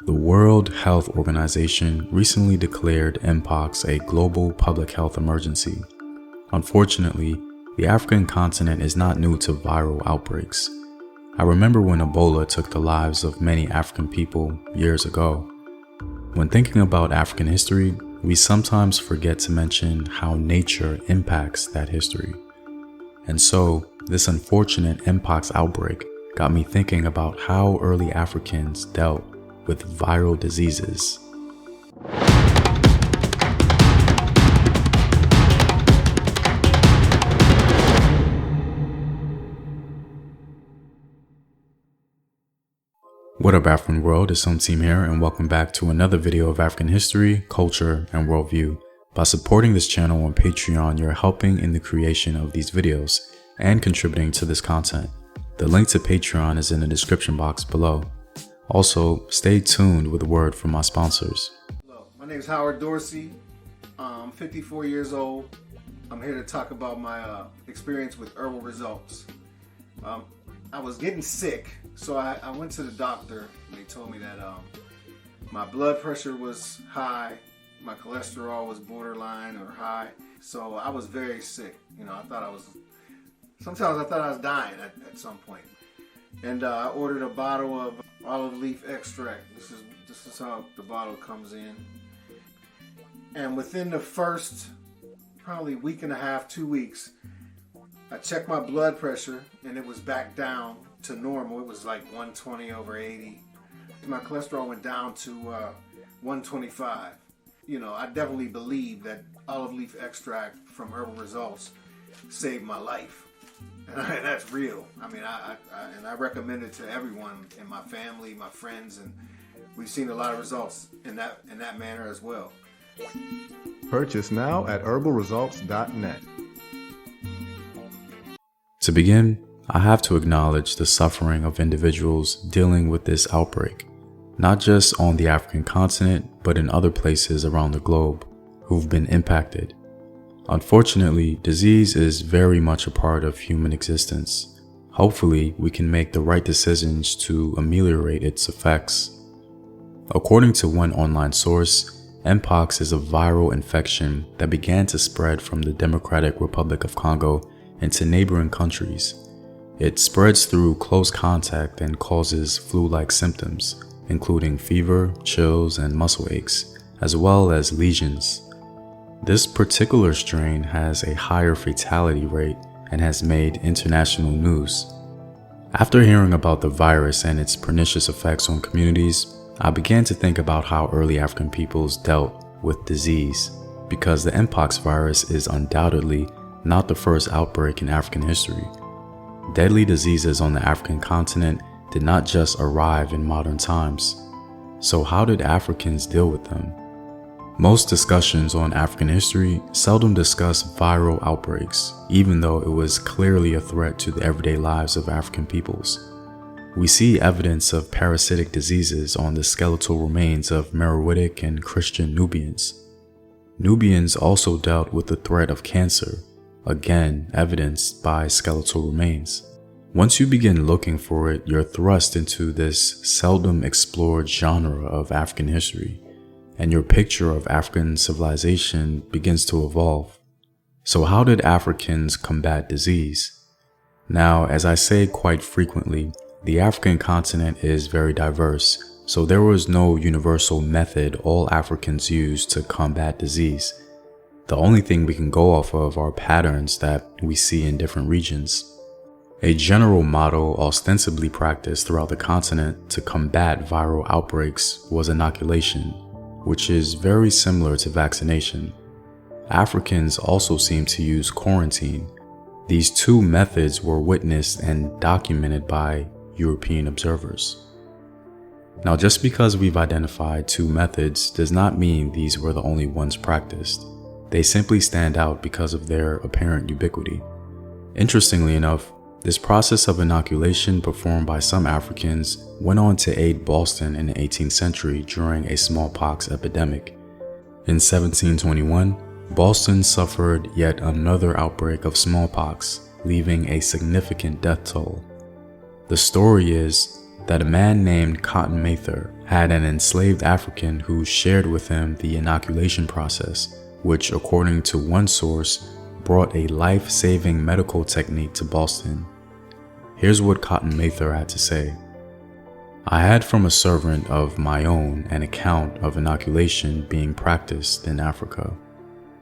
The World Health Organization recently declared Mpox a global public health emergency. Unfortunately, the African continent is not new to viral outbreaks. I remember when Ebola took the lives of many African people years ago. When thinking about African history, we sometimes forget to mention how nature impacts that history. And so, this unfortunate Mpox outbreak got me thinking about how early Africans dealt with viral diseases. What up, African world? It's Some Team here, and welcome back to another video of African history, culture, and worldview. By supporting this channel on Patreon, you're helping in the creation of these videos and contributing to this content. The link to Patreon is in the description box below. Also, stay tuned with a word from my sponsors. Hello, my name is Howard Dorsey. I'm 54 years old. I'm here to talk about my experience with herbal results. I was getting sick, so I went to the doctor. They told me that my blood pressure was high, my cholesterol was borderline or high, so I was very sick. Sometimes I thought I was dying at some point. And I ordered a bottle of olive leaf extract. This is how the bottle comes in. And within the first probably week and a half, 2 weeks, I checked my blood pressure and it was back down to normal. It was like 120/80. My cholesterol went down to 125. I definitely believe that olive leaf extract from Herbal Results saved my life. And that's real. I recommend it to everyone in my family, my friends, and we've seen a lot of results in that manner as well. Purchase now at herbalresults.net. To begin, I have to acknowledge the suffering of individuals dealing with this outbreak, not just on the African continent, but in other places around the globe who've been impacted. Unfortunately, disease is very much a part of human existence. Hopefully, we can make the right decisions to ameliorate its effects. According to one online source, Mpox is a viral infection that began to spread from the Democratic Republic of Congo into neighboring countries. It spreads through close contact and causes flu-like symptoms, including fever, chills, and muscle aches, as well as lesions. This particular strain has a higher fatality rate and has made international news. After hearing about the virus and its pernicious effects on communities, I began to think about how early African peoples dealt with disease, because the Mpox virus is undoubtedly not the first outbreak in African history. Deadly diseases on the African continent did not just arrive in modern times. So how did Africans deal with them? Most discussions on African history seldom discuss viral outbreaks, even though it was clearly a threat to the everyday lives of African peoples. We see evidence of parasitic diseases on the skeletal remains of Meroitic and Christian Nubians. Nubians also dealt with the threat of cancer, again evidenced by skeletal remains. Once you begin looking for it, you're thrust into this seldom explored genre of African history, and your picture of African civilization begins to evolve. So how did Africans combat disease? Now, as I say quite frequently, the African continent is very diverse, so there was no universal method all Africans used to combat disease. The only thing we can go off of are patterns that we see in different regions. A general model ostensibly practiced throughout the continent to combat viral outbreaks was inoculation, which is very similar to vaccination. Africans also seem to use quarantine. These two methods were witnessed and documented by European observers. Now, just because we've identified two methods does not mean these were the only ones practiced. They simply stand out because of their apparent ubiquity. Interestingly enough, this process of inoculation performed by some Africans went on to aid Boston in the 18th century during a smallpox epidemic. In 1721, Boston suffered yet another outbreak of smallpox, leaving a significant death toll. The story is, that a man named Cotton Mather had an enslaved African who shared with him the inoculation process, which, according to one source, brought a life-saving medical technique to Boston. Here's what Cotton Mather had to say. I had from a servant of my own an account of inoculation being practiced in Africa.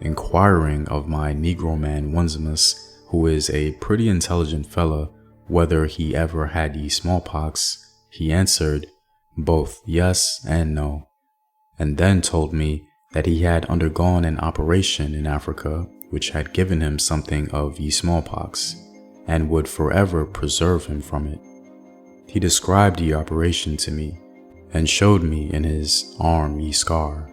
Inquiring of my Negro man Onesimus, who is a pretty intelligent fellow, whether he ever had ye smallpox, he answered, both yes and no, and then told me that he had undergone an operation in Africa which had given him something of ye smallpox, and would forever preserve him from it. He described ye operation to me, and showed me in his arm ye scar.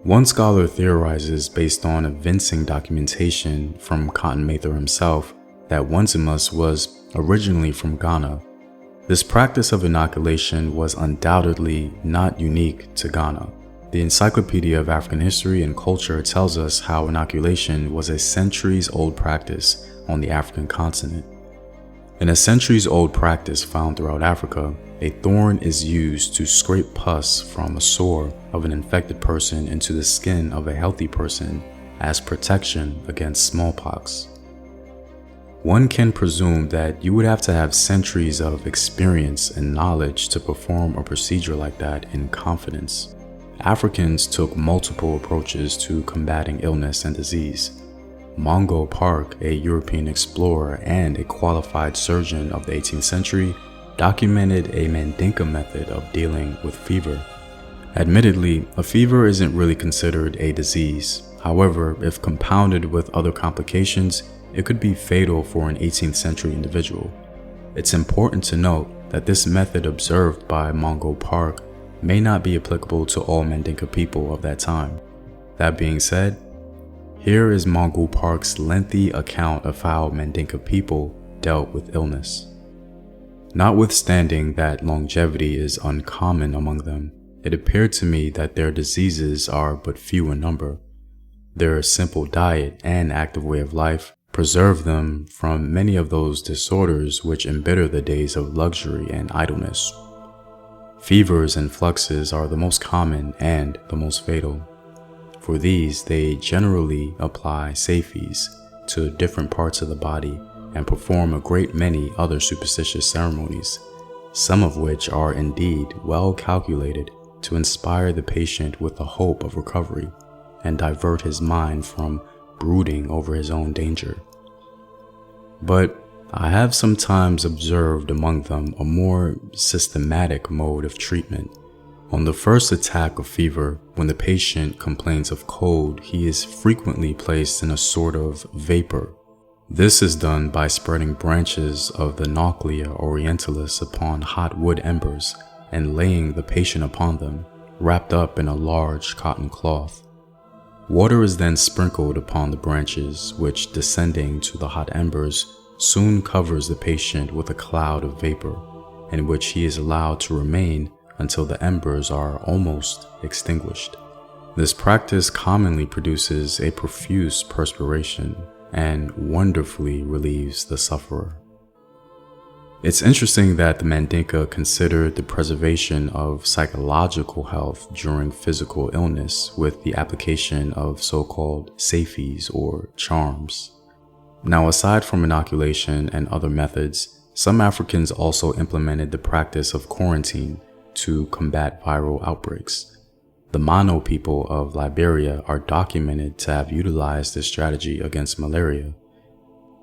One scholar theorizes, based on evincing documentation from Cotton Mather himself, that Onesimus was originally from Ghana. This practice of inoculation was undoubtedly not unique to Ghana. The Encyclopedia of African History and Culture tells us how inoculation was a centuries-old practice on the African continent. In a centuries-old practice found throughout Africa, a thorn is used to scrape pus from a sore of an infected person into the skin of a healthy person as protection against smallpox. One can presume that you would have to have centuries of experience and knowledge to perform a procedure like that in confidence. Africans took multiple approaches to combating illness and disease. Mungo Park, a European explorer and a qualified surgeon of the 18th century, documented a Mandinka method of dealing with fever. Admittedly, a fever isn't really considered a disease. However, if compounded with other complications, it could be fatal for an 18th century individual. It's important to note that this method observed by Mungo Park may not be applicable to all Mandinka people of that time. That being said, here is Mungo Park's lengthy account of how Mandinka people dealt with illness. Notwithstanding that longevity is uncommon among them, it appeared to me that their diseases are but few in number. Their simple diet and active way of life preserve them from many of those disorders which embitter the days of luxury and idleness. Fevers and fluxes are the most common and the most fatal. For these, they generally apply safes to different parts of the body and perform a great many other superstitious ceremonies, some of which are indeed well calculated to inspire the patient with the hope of recovery and divert his mind from brooding over his own danger. But I have sometimes observed among them a more systematic mode of treatment. On the first attack of fever, when the patient complains of cold, he is frequently placed in a sort of vapor. This is done by spreading branches of the Nauclea orientalis upon hot wood embers and laying the patient upon them, wrapped up in a large cotton cloth. Water is then sprinkled upon the branches, which, descending to the hot embers, soon covers the patient with a cloud of vapor, in which he is allowed to remain until the embers are almost extinguished. This practice commonly produces a profuse perspiration and wonderfully relieves the sufferer. It's interesting that the Mandinka considered the preservation of psychological health during physical illness with the application of so-called safes or charms. Now, aside from inoculation and other methods, some Africans also implemented the practice of quarantine to combat viral outbreaks. The Mano people of Liberia are documented to have utilized this strategy against malaria.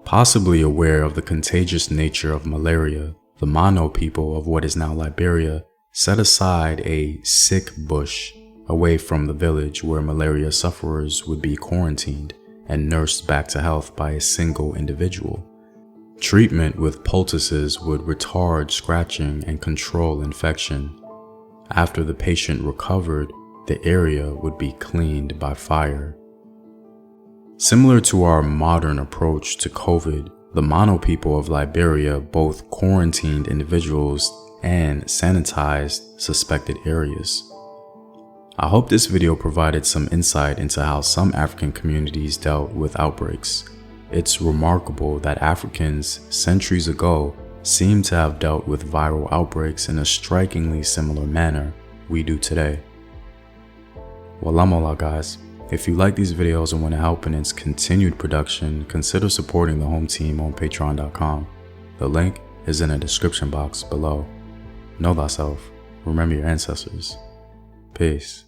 Possibly aware of the contagious nature of malaria, the Mano people of what is now Liberia set aside a sick bush away from the village where malaria sufferers would be quarantined and nursed back to health by a single individual. Treatment with poultices would retard scratching and control infection. After the patient recovered, the area would be cleaned by fire. Similar to our modern approach to COVID, the Mano people of Liberia both quarantined individuals and sanitized suspected areas. I hope this video provided some insight into how some African communities dealt with outbreaks. It's remarkable that Africans centuries ago seem to have dealt with viral outbreaks in a strikingly similar manner we do today. Well, I'm all out, guys. If you like these videos and want to help in its continued production, consider supporting the home team on patreon.com. The link is in the description box below. Know thyself. Remember your ancestors. Peace.